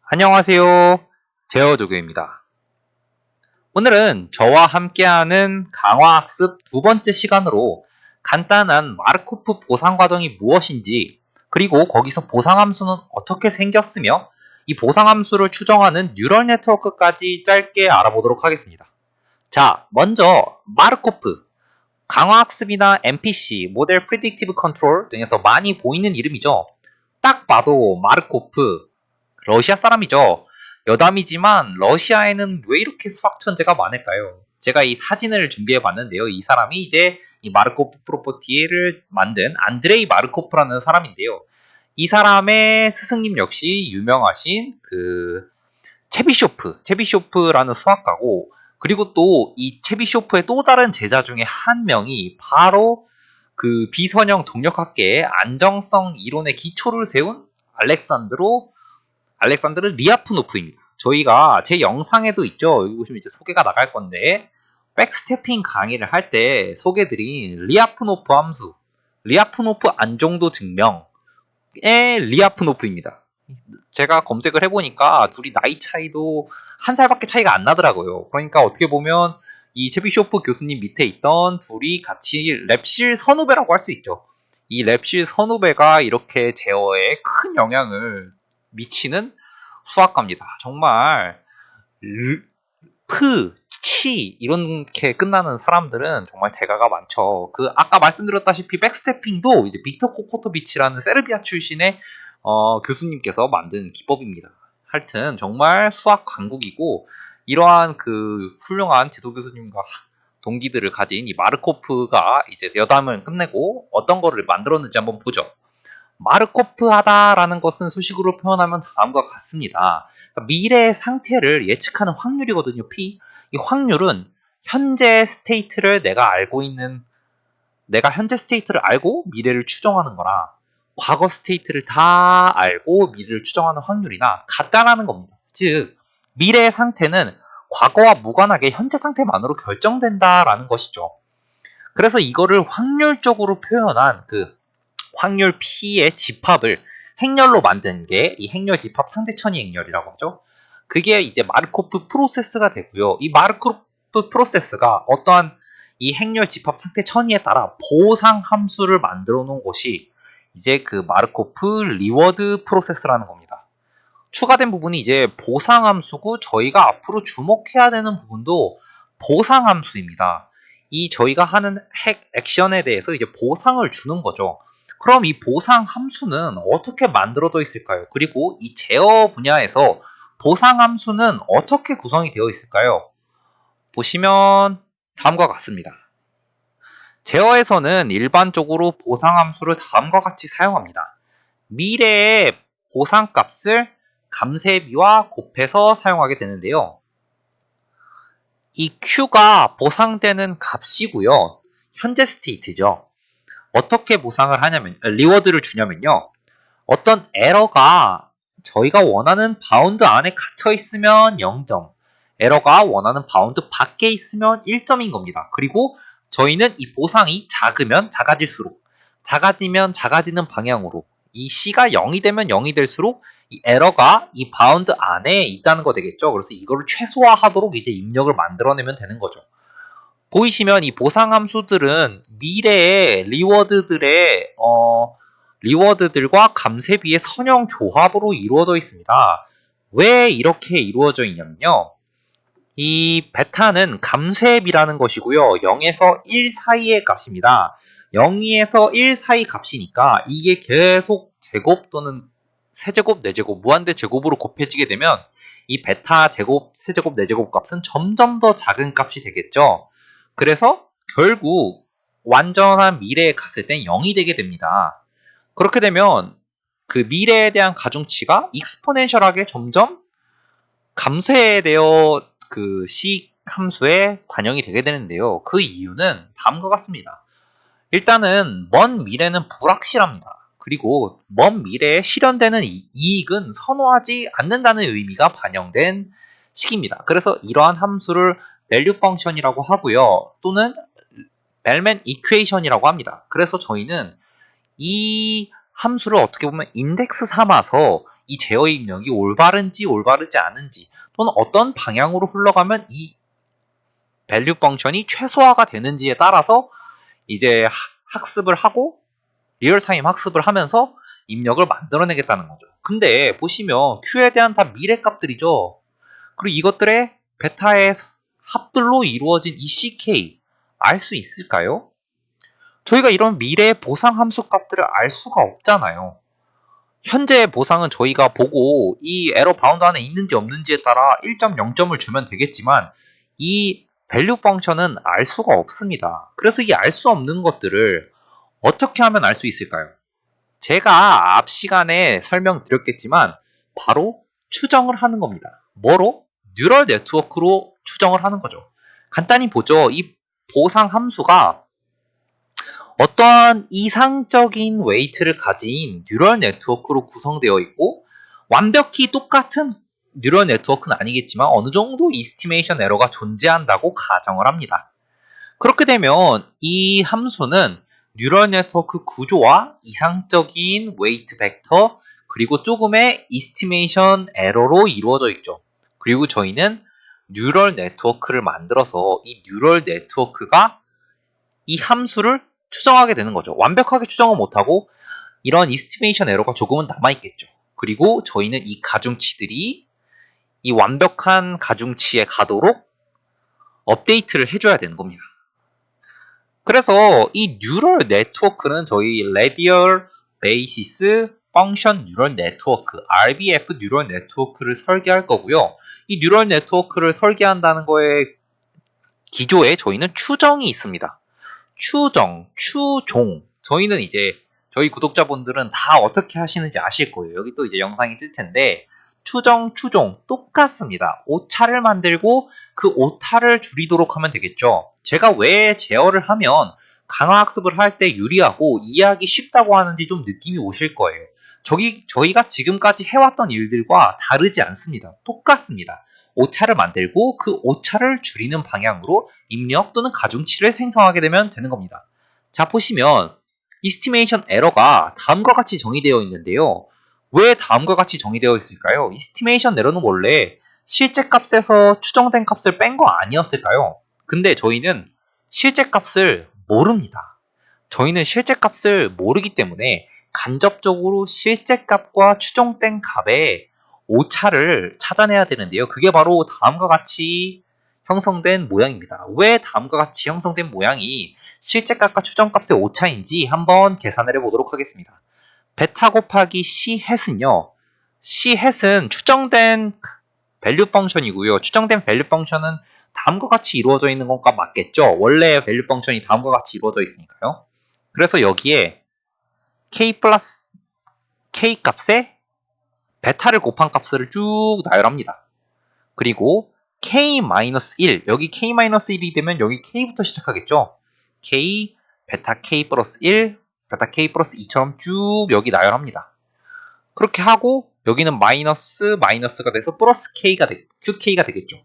안녕하세요. 제어조교입니다. 오늘은 저와 함께하는 강화학습 두 번째 시간으로 간단한 마르코프 보상 과정이 무엇인지, 그리고 거기서 보상함수는 어떻게 생겼으며 이 보상함수를 추정하는 뉴럴 네트워크까지 짧게 알아보도록 하겠습니다. 자, 먼저 마르코프, 강화학습이나 MPC, 모델 프리딕티브 컨트롤 등에서 많이 보이는 이름이죠. 딱 봐도 마르코프, 러시아 사람이죠. 여담이지만 러시아에는 왜 이렇게 수학 천재가 많을까요? 제가 이 사진을 준비해 봤는데요. 이 사람이 이제 이 마르코프 프로퍼티를 만든 안드레이 마르코프라는 사람인데요. 이 사람의 스승님 역시 유명하신 그 체비쇼프라는 수학가고, 그리고 또 이 체비쇼프의 또 다른 제자 중에 한 명이 바로 그 비선형 동력학계의 안정성 이론의 기초를 세운 알렉산드르 리아프노프입니다. 저희가 제 영상에도 있죠. 여기 보시면 이제 소개가 나갈 건데, 백스태핑 강의를 할 때 소개드린 리아프노프 함수, 리아프노프 안정도 증명의 리아프노프입니다. 제가 검색을 해보니까 둘이 나이 차이도 한 살밖에 차이가 안 나더라고요. 그러니까 어떻게 보면 이 체비쇼프 교수님 밑에 있던 둘이 같이 랩실 선후배라고 할 수 있죠. 이 랩실 선후배가 이렇게 제어에 큰 영향을 미치는 수학과입니다. 정말 치 이렇게 끝나는 사람들은 정말 대가가 많죠. 그 아까 말씀드렸다시피 백스태핑도 이제 빅터 코코토비치라는 세르비아 출신의 교수님께서 만든 기법입니다. 하여튼 정말 수학 강국이고, 이러한 그 훌륭한 지도 교수님과 동기들을 가진 이 마르코프가 이제 여담을 끝내고 어떤 거를 만들었는지 한번 보죠. 마르코프하다라는 것은 수식으로 표현하면 다음과 같습니다. 그러니까 미래의 상태를 예측하는 확률이거든요. P. 이 확률은 현재 스테이트를 내가 현재 스테이트를 알고 미래를 추정하는 거나 과거 스테이트를 다 알고 미래를 추정하는 확률이나 같다라는 겁니다. 즉, 미래의 상태는 과거와 무관하게 현재 상태만으로 결정된다라는 것이죠. 그래서 이거를 확률적으로 표현한 그 확률 P의 집합을 행렬로 만든 게 이 행렬 집합 상대천이 행렬이라고 하죠. 그게 이제 마르코프 프로세스가 되고요. 이 마르코프 프로세스가 어떠한 이 행렬 집합 상대천이에 따라 보상 함수를 만들어 놓은 것이 이제 그 마르코프 리워드 프로세스라는 겁니다. 추가된 부분이 이제 보상 함수고, 저희가 앞으로 주목해야 되는 부분도 보상 함수입니다. 이 저희가 하는 핵 액션에 대해서 이제 보상을 주는 거죠. 그럼 이 보상 함수는 어떻게 만들어져 있을까요? 그리고 이 제어 분야에서 보상 함수는 어떻게 구성이 되어 있을까요? 보시면 다음과 같습니다. 제어에서는 일반적으로 보상 함수를 다음과 같이 사용합니다. 미래의 보상값을 감세비와 곱해서 사용하게 되는데요. 이 Q가 보상되는 값이고요. 현재 스테이트죠. 어떻게 보상을 하냐면, 리워드를 주냐면요. 어떤 에러가 저희가 원하는 바운드 안에 갇혀 있으면 0점, 에러가 원하는 바운드 밖에 있으면 1점인 겁니다. 그리고 저희는 이 보상이 작으면 작아질수록, 작아지면 작아지는 방향으로, 이 C가 0이 되면 0이 될수록 이 에러가 이 바운드 안에 있다는 거 되겠죠. 그래서 이거를 최소화하도록 이제 입력을 만들어내면 되는 거죠. 보이시면 이 보상 함수들은 미래의 리워드들과 감세비의 선형 조합으로 이루어져 있습니다. 왜 이렇게 이루어져 있냐면요. 이 베타는 감세비라는 것이고요. 0에서 1 사이의 값입니다. 0에서 1 사이 값이니까 이게 계속 제곱 또는 세제곱, 네제곱, 무한대 제곱으로 곱해지게 되면 이 베타 제곱, 세제곱, 네제곱 값은 점점 더 작은 값이 되겠죠. 그래서 결국 완전한 미래에 갔을 땐 0이 되게 됩니다. 그렇게 되면 그 미래에 대한 가중치가 익스포넨셜하게 점점 감쇄되어 그 C 함수에 반영이 되게 되는데요. 그 이유는 다음과 같습니다. 일단은 먼 미래는 불확실합니다. 그리고 먼 미래에 실현되는 이익은 선호하지 않는다는 의미가 반영된 식입니다. 그래서 이러한 함수를 value function이라고 하고요. 또는 벨맨 이퀘이션이라고 합니다. 그래서 저희는 이 함수를 어떻게 보면 인덱스 삼아서 이 제어 입력이 올바른지 올바르지 않은지 또는 어떤 방향으로 흘러가면 이 밸류 펑션이 최소화가 되는지에 따라서 이제 학습을 하고 리얼타임 학습을 하면서 입력을 만들어내겠다는 거죠. 근데 보시면 Q에 대한 다 미래 값들이죠. 그리고 이것들의 베타의 합들로 이루어진 이 CK 알 수 있을까요? 저희가 이런 미래 보상 함수 값들을 알 수가 없잖아요. 현재 보상은 저희가 보고 이 에러 바운드 안에 있는지 없는지에 따라 1점, 0점을 주면 되겠지만 이 밸류 펑션은 알 수가 없습니다. 그래서 이 알 수 없는 것들을 어떻게 하면 알 수 있을까요? 제가 앞 시간에 설명드렸겠지만 바로 추정을 하는 겁니다. 뭐로? 뉴럴 네트워크로 추정을 하는 거죠. 간단히 보죠. 이 보상 함수가 어떠한 이상적인 웨이트를 가진 뉴럴 네트워크로 구성되어 있고 완벽히 똑같은 뉴럴 네트워크는 아니겠지만 어느 정도 이스티메이션 에러가 존재한다고 가정을 합니다. 그렇게 되면 이 함수는 뉴럴 네트워크 구조와 이상적인 웨이트 벡터 그리고 조금의 이스티메이션 에러로 이루어져 있죠. 그리고 저희는 뉴럴 네트워크를 만들어서 이 뉴럴 네트워크가 이 함수를 추정하게 되는 거죠. 완벽하게 추정은 못하고 이런 이스티메이션 에러가 조금은 남아있겠죠. 그리고 저희는 이 가중치들이 이 완벽한 가중치에 가도록 업데이트를 해줘야 되는 겁니다. 그래서 이 뉴럴 네트워크는 저희 레디얼 베이시스 펑션 뉴럴 네트워크 RBF 뉴럴 네트워크를 설계할 거고요. 이 뉴럴 네트워크를 설계한다는 거에 기조에 저희는 추정이 있습니다. 추정, 추종. 저희는 이제 저희 구독자분들은 다 어떻게 하시는지 아실 거예요. 여기 또 이제 영상이 뜰 텐데 추정, 추종 똑같습니다. 오차를 만들고 그 오차를 줄이도록 하면 되겠죠. 제가 왜 제어를 하면 강화학습을 할 때 유리하고 이해하기 쉽다고 하는지 좀 느낌이 오실 거예요. 저희가 지금까지 해왔던 일들과 다르지 않습니다. 똑같습니다. 오차를 만들고 그 오차를 줄이는 방향으로 입력 또는 가중치를 생성하게 되면 되는 겁니다. 자, 보시면 이스티메이션 에러가 다음과 같이 정의되어 있는데요. 왜 다음과 같이 정의되어 있을까요? 이스티메이션 에러는 원래 실제 값에서 추정된 값을 뺀 거 아니었을까요? 근데 저희는 실제 값을 모릅니다. 저희는 실제 값을 모르기 때문에 간접적으로 실제 값과 추정된 값의 오차를 찾아내야 되는데요. 그게 바로 다음과 같이 형성된 모양입니다. 왜 다음과 같이 형성된 모양이 실제 값과 추정값의 오차인지 한번 계산을 해보도록 하겠습니다. 베타 곱하기 C 햇은요. C 햇은 추정된 밸류 펑션이고요. 추정된 밸류 펑션은 다음과 같이 이루어져 있는 것과 맞겠죠? 원래 밸류 펑션이 다음과 같이 이루어져 있으니까요. 그래서 여기에 K 플러스 K 값에 베타를 곱한 값을 쭉 나열합니다. 그리고 K-1, 여기 K-1이 되면 여기 K부터 시작하겠죠? K, 베타 K 플러스 1, 베타 K 플러스 2처럼 쭉 여기 나열합니다. 그렇게 하고 여기는 마이너스가 돼서 플러스 QK가 되겠죠.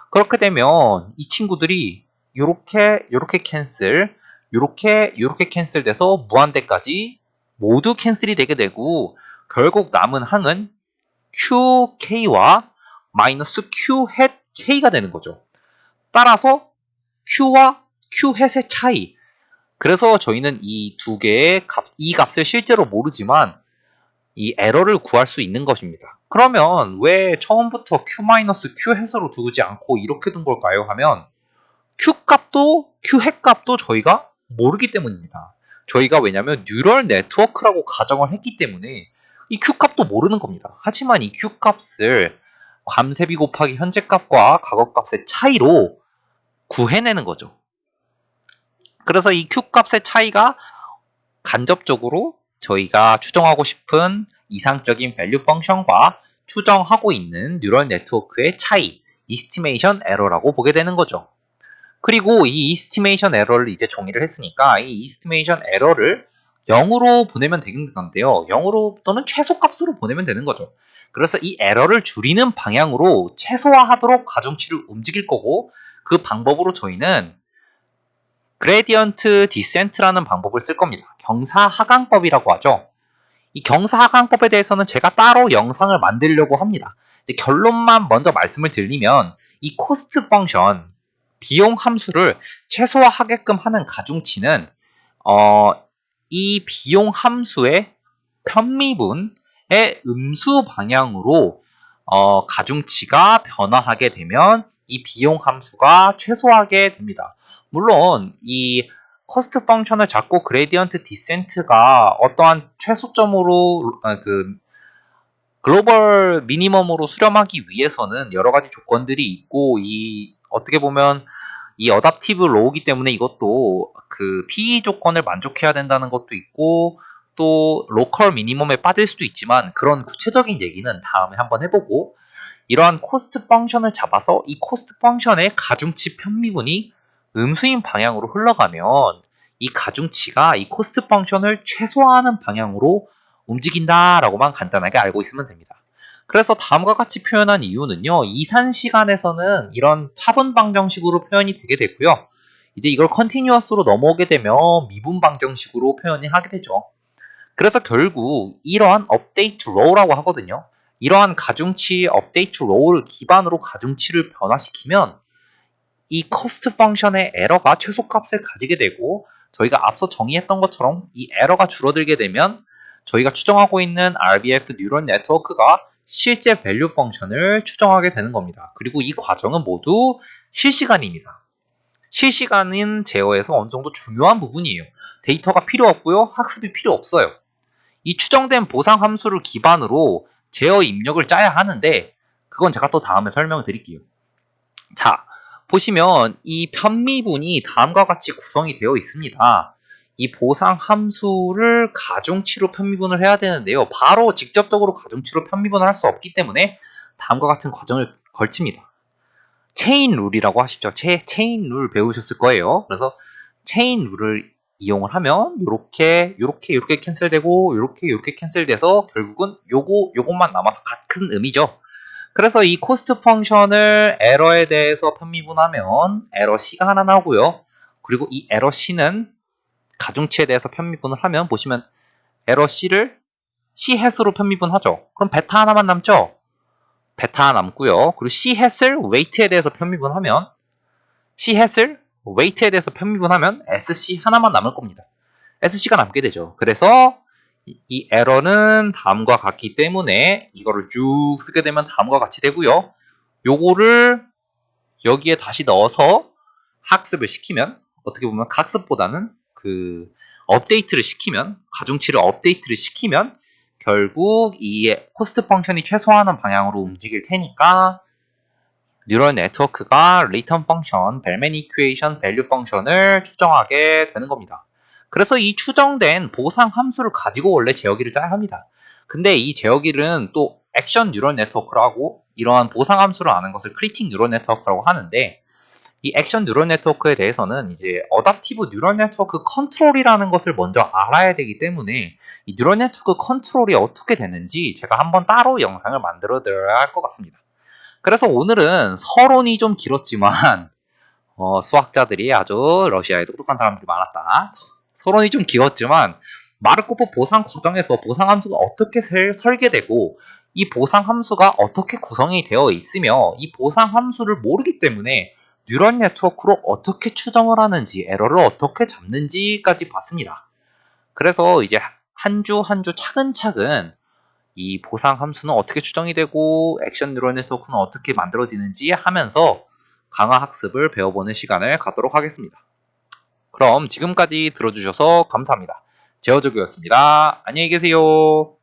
그렇게 되면 이 친구들이 요렇게 캔슬, 요렇게 캔슬돼서 무한대까지 모두 캔슬이 되게 되고 결국 남은 항은 QK와 마이너스 Q 햇 K가 되는 거죠. 따라서 Q와 Q 햇의 차이. 그래서 저희는 이 두 개의 이 값을 실제로 모르지만 이 에러를 구할 수 있는 것입니다. 그러면 왜 처음부터 Q-Q 햇으로 두지 않고 이렇게 둔 걸까요? 하면 Q 값도 Q 햇 값도 저희가 모르기 때문입니다. 저희가 왜냐면 뉴럴 네트워크라고 가정을 했기 때문에 이 Q 값도 모르는 겁니다. 하지만 이 Q 값을 괌세비 곱하기 현재 값과 과거 값의 차이로 구해내는 거죠. 그래서 이 Q 값의 차이가 간접적으로 저희가 추정하고 싶은 이상적인 밸류 펑션과 추정하고 있는 뉴럴 네트워크의 차이, 이스티메이션 에러라고 보게 되는 거죠. 그리고 이 이스티메이션 에러를 이제 정의를 했으니까 이 이스티메이션 에러를 0으로 보내면 되는 건데요. 0으로 또는 최소값으로 보내면 되는 거죠. 그래서 이 에러를 줄이는 방향으로 최소화하도록 가중치를 움직일 거고 그 방법으로 저희는 그레디언트 디센트라는 방법을 쓸 겁니다. 경사 하강법이라고 하죠. 이 경사하강법에 대해서는 제가 따로 영상을 만들려고 합니다. 결론만 먼저 말씀을 드리면 이 코스트 펑션, 비용 함수를 최소화하게끔 하는 가중치는 이 비용 함수의 편미분의 음수 방향으로 가중치가 변화하게 되면 이 비용 함수가 최소화하게 됩니다. 물론 이 코스트 펑션을 잡고 그레디언트 디센트가 어떠한 최소점으로 글로벌 미니멈으로 수렴하기 위해서는 여러 가지 조건들이 있고 이 어떻게 보면 이 어답티브 로우기 때문에 이것도 그 PE 조건을 만족해야 된다는 것도 있고 또 로컬 미니멈에 빠질 수도 있지만 그런 구체적인 얘기는 다음에 한번 해보고 이러한 코스트 펑션을 잡아서 이 코스트 펑션의 가중치 편미분이 음수인 방향으로 흘러가면 이 가중치가 이 코스트 펑션을 최소화하는 방향으로 움직인다라고만 간단하게 알고 있으면 됩니다. 그래서 다음과 같이 표현한 이유는요. 이산시간에서는 이런 차분 방정식으로 표현이 되게 되고요. 이제 이걸 컨티뉴어스로 넘어오게 되면 미분 방정식으로 표현이 하게 되죠. 그래서 결국 이러한 업데이트 로우라고 하거든요. 이러한 가중치 업데이트 로우를 기반으로 가중치를 변화시키면 이 코스트 펑션의 에러가 최소값을 가지게 되고 저희가 앞서 정의했던 것처럼 이 에러가 줄어들게 되면 저희가 추정하고 있는 RBF 뉴럴 네트워크가 실제 밸류 펑션을 추정하게 되는 겁니다. 그리고 이 과정은 모두 실시간입니다. 실시간인 제어에서 어느 정도 중요한 부분이에요. 데이터가 필요 없고요. 학습이 필요 없어요. 이 추정된 보상 함수를 기반으로 제어 입력을 짜야 하는데 그건 제가 또 다음에 설명을 드릴게요. 자, 보시면 이 편미분이 다음과 같이 구성이 되어 있습니다. 이 보상 함수를 가중치로 편미분을 해야 되는데요. 바로 직접적으로 가중치로 편미분을 할 수 없기 때문에 다음과 같은 과정을 걸칩니다. 체인 룰이라고 하시죠. 체인 룰 배우셨을 거예요. 그래서 체인 룰을 이용을 하면 요렇게 캔슬되고 요렇게 캔슬돼서 결국은 요것만 남아서 같은 의미죠. 그래서 이 코스트 펑션을 에러에 대해서 편미분하면 에러 C가 하나 나오고요. 그리고 이 에러 C는 가중치에 대해서 편미분을 하면 보시면 에러 C를 C 햇으로 편미분하죠. 그럼 베타 하나만 남죠? 베타 남고요. 그리고 C 햇을 웨이트에 대해서 편미분하면 C 햇을 웨이트에 대해서 편미분하면 SC 하나만 남을 겁니다. SC가 남게 되죠. 그래서 이 에러는 다음과 같기 때문에 이거를 쭉 쓰게 되면 다음과 같이 되고요. 요거를 여기에 다시 넣어서 학습을 시키면 어떻게 보면 학습보다는 그 업데이트를 시키면 가중치를 업데이트를 시키면 결국 이 코스트 펑션이 최소화하는 방향으로 움직일 테니까 뉴럴 네트워크가 리턴 펑션, 벨맨 이퀘이션, 밸류 펑션을 추정하게 되는 겁니다. 그래서 이 추정된 보상 함수를 가지고 원래 제어기를 짜야 합니다. 근데 이 제어기는 또 액션 뉴럴 네트워크라고 이러한 보상 함수를 아는 것을 크리틱 뉴럴 네트워크라고 하는데 이 액션 뉴럴 네트워크에 대해서는 이제 어답티브 뉴럴 네트워크 컨트롤이라는 것을 먼저 알아야 되기 때문에 이 뉴럴 네트워크 컨트롤이 어떻게 되는지 제가 한번 따로 영상을 만들어 드려야 할 것 같습니다. 그래서 오늘은 서론이 좀 길었지만 수학자들이 아주 러시아에 똑똑한 사람들이 많았다. 서론이 좀 길었지만 마르코프 보상 과정에서 보상 함수가 어떻게 설계되고 이 보상 함수가 어떻게 구성이 되어 있으며 이 보상 함수를 모르기 때문에 뉴럴 네트워크로 어떻게 추정을 하는지 에러를 어떻게 잡는지까지 봤습니다. 그래서 이제 한 주 한 주 차근차근 이 보상 함수는 어떻게 추정이 되고 액션 뉴럴 네트워크는 어떻게 만들어지는지 하면서 강화 학습을 배워보는 시간을 갖도록 하겠습니다. 그럼 지금까지 들어주셔서 감사합니다. 제어조교였습니다. 안녕히 계세요.